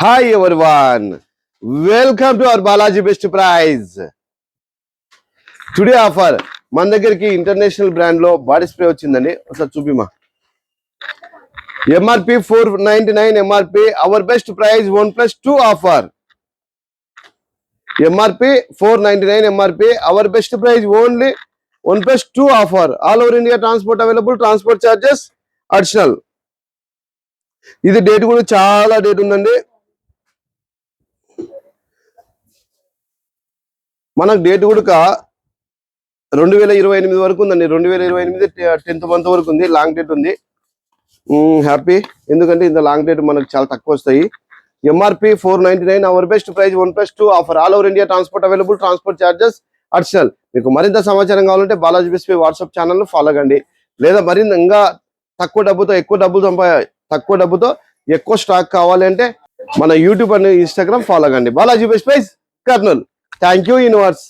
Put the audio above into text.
Hi everyone, welcome to our Balaji Best Price. Today offer మన దగ్గరికి international brand లో body spray వచ్చిందండి. ఒకసారి చూపిమా. MRP 499 MRP, our best price 1+2 offer. MRP 499 MRP, our best price only 1+2 offer. All over India transport available, transport charges additional. ఇది date కూడా చాలా date ఉందండి. మనకు డేట్ కూడా 2028 వరకు ఉందండి. 2028 10th మంత్ వరకు ఉంది. లాంగ్ డేట్ ఉంది. హ్యాపీ, ఎందుకంటే ఇంత లాంగ్ డేట్ మనకు చాలా తక్కువ వస్తాయి. MRP 499, our best price 1+2 offer. All over India transport available, transport charges additional. మీకు మరింత సమాచారం కావాలంటే Balaji best WhatsApp channel follow కండి. లేదా మరింత ఇంకా తక్కువ డబ్బుతో ఎక్కువ స్టాక్ కావాలి అంటే మన యూట్యూబ్ అండ్ ఇన్స్టాగ్రామ్ ఫాలో కండి. Balaji best price Kurnool. Thank you universe.